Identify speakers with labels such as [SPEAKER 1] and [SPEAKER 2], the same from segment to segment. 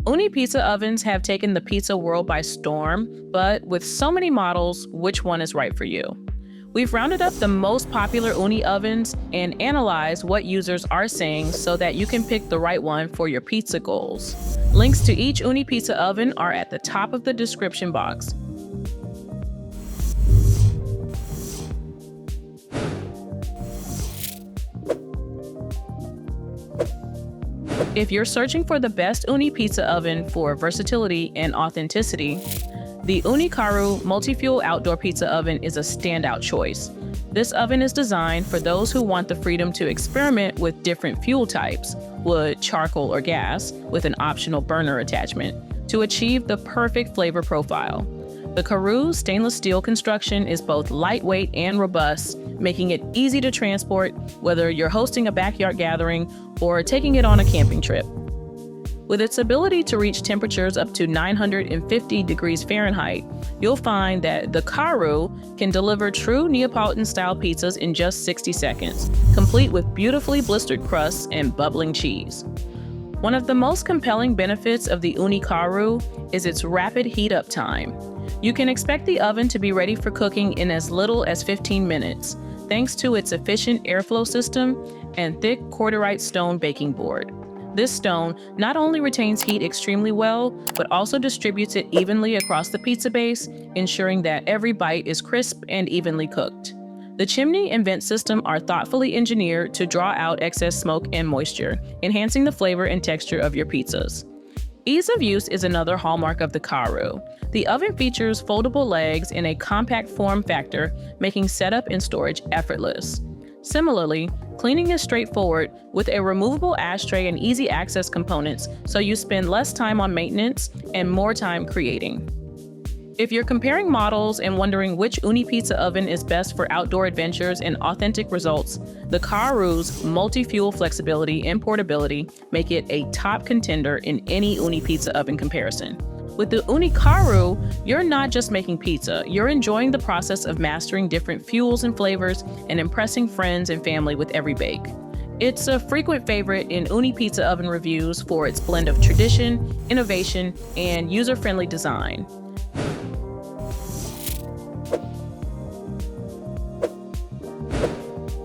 [SPEAKER 1] Ooni pizza ovens have taken the pizza world by storm, but with so many models, which one is right for you? We've rounded up the most popular Ooni ovens and analyzed what users are saying so that you can pick the right one for your pizza goals. Links to each Ooni pizza oven are at the top of the description box. If you're searching for the best Ooni pizza oven for versatility and authenticity, the Ooni Karu multi-fuel outdoor pizza oven is a standout choice. This oven is designed for those who want the freedom to experiment with different fuel types, wood, charcoal, or gas, with an optional burner attachment, to achieve the perfect flavor profile. The Karu's stainless steel construction is both lightweight and robust, making it easy to transport whether you're hosting a backyard gathering or taking it on a camping trip. With its ability to reach temperatures up to 950 degrees Fahrenheit, you'll find that the Karu can deliver true Neapolitan-style pizzas in just 60 seconds, complete with beautifully blistered crusts and bubbling cheese. One of the most compelling benefits of the Ooni Karu is its rapid heat-up time. You can expect the oven to be ready for cooking in as little as 15 minutes, thanks to its efficient airflow system and thick corduroy stone baking board. This stone not only retains heat extremely well, but also distributes it evenly across the pizza base, ensuring that every bite is crisp and evenly cooked. The chimney and vent system are thoughtfully engineered to draw out excess smoke and moisture, enhancing the flavor and texture of your pizzas. Ease of use is another hallmark of the Karu. The oven features foldable legs in a compact form factor, making setup and storage effortless. Similarly, cleaning is straightforward with a removable ashtray and easy access components, so you spend less time on maintenance and more time creating. If you're comparing models and wondering which Ooni pizza oven is best for outdoor adventures and authentic results, the Karu's multi-fuel flexibility and portability make it a top contender in any Ooni pizza oven comparison. With the Ooni Karu, you're not just making pizza, you're enjoying the process of mastering different fuels and flavors and impressing friends and family with every bake. It's a frequent favorite in Ooni pizza oven reviews for its blend of tradition, innovation, and user-friendly design.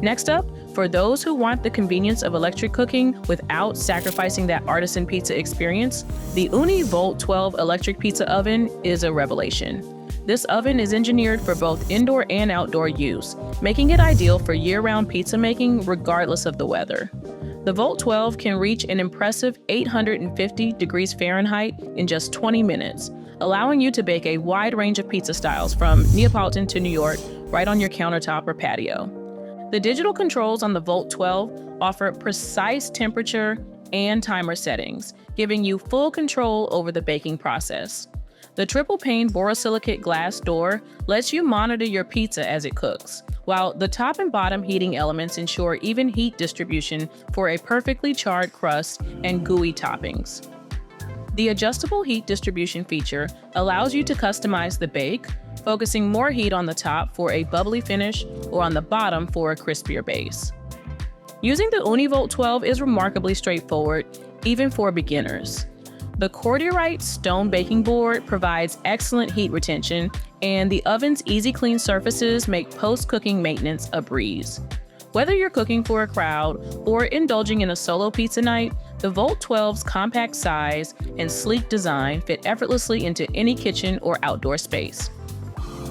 [SPEAKER 1] Next up, for those who want the convenience of electric cooking without sacrificing that artisan pizza experience, the Ooni Volt 12 electric pizza oven is a revelation. This oven is engineered for both indoor and outdoor use, making it ideal for year-round pizza making regardless of the weather. The Volt 12 can reach an impressive 850 degrees Fahrenheit in just 20 minutes, allowing you to bake a wide range of pizza styles from Neapolitan to New York right on your countertop or patio. The digital controls on the Volt 12 offer precise temperature and timer settings, giving you full control over the baking process. The triple-pane borosilicate glass door lets you monitor your pizza as it cooks, while the top and bottom heating elements ensure even heat distribution for a perfectly charred crust and gooey toppings. The adjustable heat distribution feature allows you to customize the bake, focusing more heat on the top for a bubbly finish or on the bottom for a crispier base. Using the Ooni Volt 12 is remarkably straightforward, even for beginners. The corduroy stone baking board provides excellent heat retention, and the oven's easy clean surfaces make post-cooking maintenance a breeze. Whether you're cooking for a crowd or indulging in a solo pizza night, the Volt 12's compact size and sleek design fit effortlessly into any kitchen or outdoor space.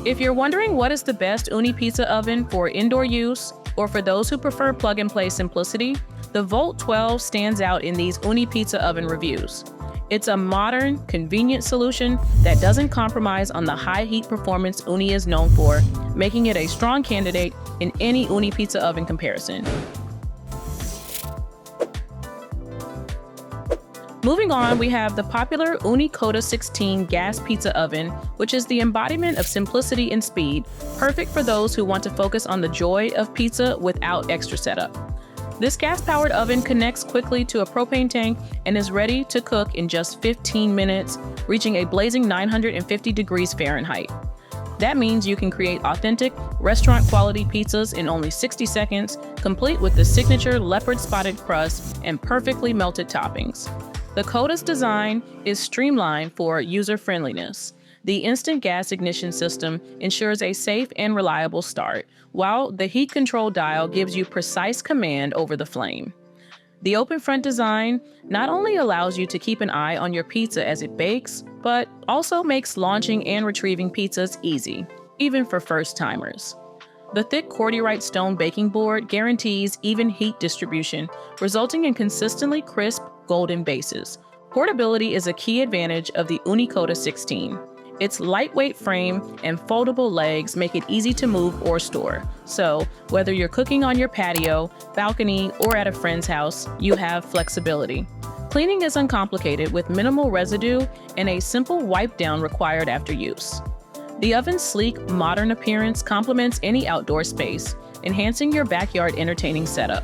[SPEAKER 1] If you're wondering what is the best Ooni pizza oven for indoor use, or for those who prefer plug-and-play simplicity, the Volt 12 stands out in these Ooni pizza oven reviews. It's a modern, convenient solution that doesn't compromise on the high heat performance Ooni is known for, making it a strong candidate in any Ooni pizza oven comparison. Moving on, we have the popular Ooni Koda 16 gas pizza oven, which is the embodiment of simplicity and speed, perfect for those who want to focus on the joy of pizza without extra setup. This gas-powered oven connects quickly to a propane tank and is ready to cook in just 15 minutes, reaching a blazing 950 degrees Fahrenheit. That means you can create authentic, restaurant-quality pizzas in only 60 seconds, complete with the signature leopard-spotted crust and perfectly melted toppings. The Koda's design is streamlined for user-friendliness. The instant gas ignition system ensures a safe and reliable start, while the heat control dial gives you precise command over the flame. The open front design not only allows you to keep an eye on your pizza as it bakes, but also makes launching and retrieving pizzas easy, even for first-timers. The thick cordierite stone baking board guarantees even heat distribution, resulting in consistently crisp, golden bases. Portability is a key advantage of the Ooni Koda 16. Its lightweight frame and foldable legs make it easy to move or store. So, whether you're cooking on your patio, balcony, or at a friend's house, you have flexibility. Cleaning is uncomplicated with minimal residue and a simple wipe down required after use. The oven's sleek, modern appearance complements any outdoor space, enhancing your backyard entertaining setup.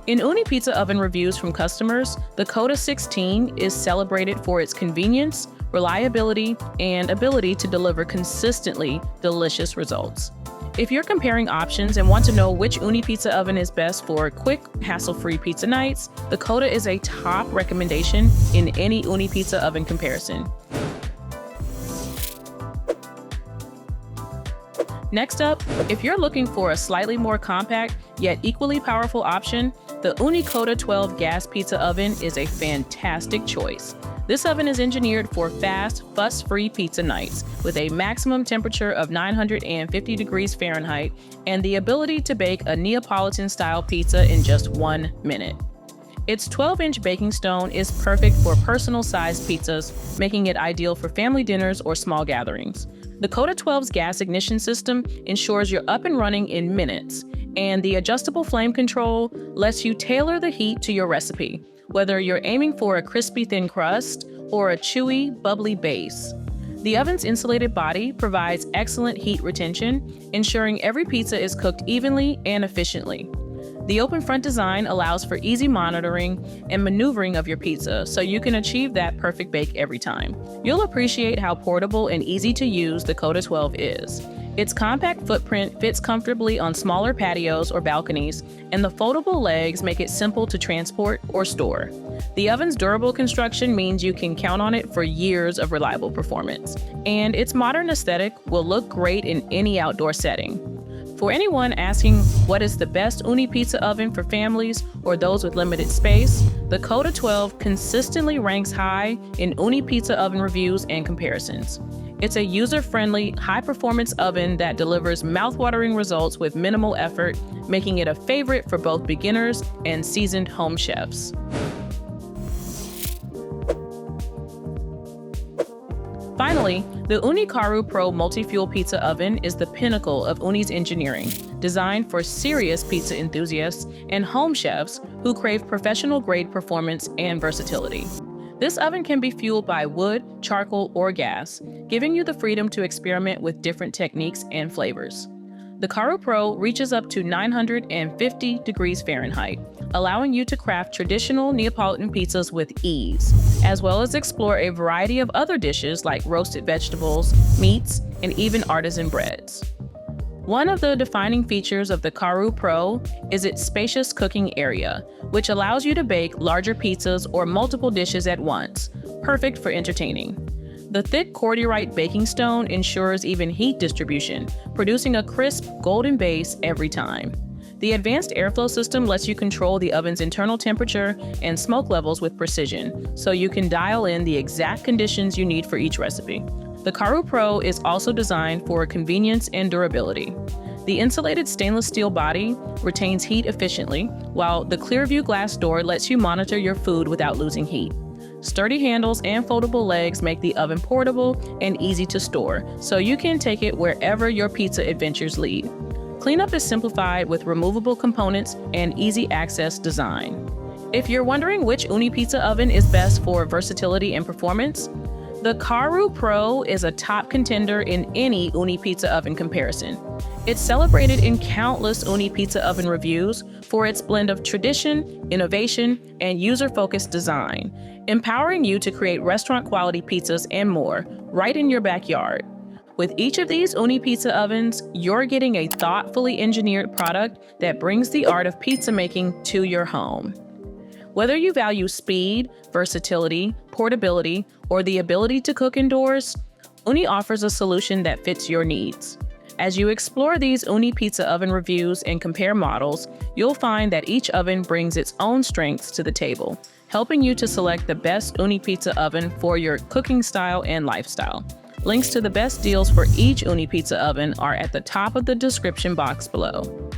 [SPEAKER 1] In Ooni Pizza Oven reviews from customers, the Koda 16 is celebrated for its convenience, reliability, and ability to deliver consistently delicious results. If you're comparing options and want to know which Ooni Pizza Oven is best for quick, hassle-free pizza nights, the Koda is a top recommendation in any Ooni Pizza Oven comparison. Next up, if you're looking for a slightly more compact yet equally powerful option, the Ooni Koda 12 gas pizza oven is a fantastic choice. This oven is engineered for fast, fuss-free pizza nights with a maximum temperature of 950 degrees Fahrenheit and the ability to bake a Neapolitan-style pizza in just 1 minute. Its 12-inch baking stone is perfect for personal-sized pizzas, making it ideal for family dinners or small gatherings. The Koda 12's gas ignition system ensures you're up and running in minutes, and the adjustable flame control lets you tailor the heat to your recipe, whether you're aiming for a crispy thin crust or a chewy, bubbly base. The oven's insulated body provides excellent heat retention, ensuring every pizza is cooked evenly and efficiently. The open front design allows for easy monitoring and maneuvering of your pizza, so you can achieve that perfect bake every time. You'll appreciate how portable and easy to use the Koda 12 is. Its compact footprint fits comfortably on smaller patios or balconies, and the foldable legs make it simple to transport or store. The oven's durable construction means you can count on it for years of reliable performance, and its modern aesthetic will look great in any outdoor setting. For anyone asking what is the best Ooni Pizza Oven for families or those with limited space, the Koda 12 consistently ranks high in Ooni Pizza Oven reviews and comparisons. It's a user-friendly, high-performance oven that delivers mouth-watering results with minimal effort, making it a favorite for both beginners and seasoned home chefs. Finally, the Ooni Karu Pro Multi-Fuel Pizza Oven is the pinnacle of Ooni's engineering, designed for serious pizza enthusiasts and home chefs who crave professional-grade performance and versatility. This oven can be fueled by wood, charcoal, or gas, giving you the freedom to experiment with different techniques and flavors. The Karu Pro reaches up to 950 degrees Fahrenheit, allowing you to craft traditional Neapolitan pizzas with ease, as well as explore a variety of other dishes like roasted vegetables, meats, and even artisan breads. One of the defining features of the Karu Pro is its spacious cooking area, which allows you to bake larger pizzas or multiple dishes at once, perfect for entertaining. The thick cordierite baking stone ensures even heat distribution, producing a crisp, golden base every time. The advanced airflow system lets you control the oven's internal temperature and smoke levels with precision, so you can dial in the exact conditions you need for each recipe. The Karu Pro is also designed for convenience and durability. The insulated stainless steel body retains heat efficiently, while the Clearview glass door lets you monitor your food without losing heat. Sturdy handles and foldable legs make the oven portable and easy to store, so you can take it wherever your pizza adventures lead. Cleanup is simplified with removable components and easy access design. If you're wondering which Ooni Pizza Oven is best for versatility and performance, the Karu Pro is a top contender in any Ooni Pizza Oven comparison. It's celebrated in countless Ooni Pizza Oven reviews for its blend of tradition, innovation, and user-focused design, empowering you to create restaurant-quality pizzas and more right in your backyard. With each of these Ooni Pizza Ovens, you're getting a thoughtfully engineered product that brings the art of pizza making to your home. Whether you value speed, versatility, portability, or the ability to cook indoors, Ooni offers a solution that fits your needs. As you explore these Ooni pizza oven reviews and compare models, you'll find that each oven brings its own strengths to the table, helping you to select the best Ooni pizza oven for your cooking style and lifestyle. Links to the best deals for each Ooni pizza oven are at the top of the description box below.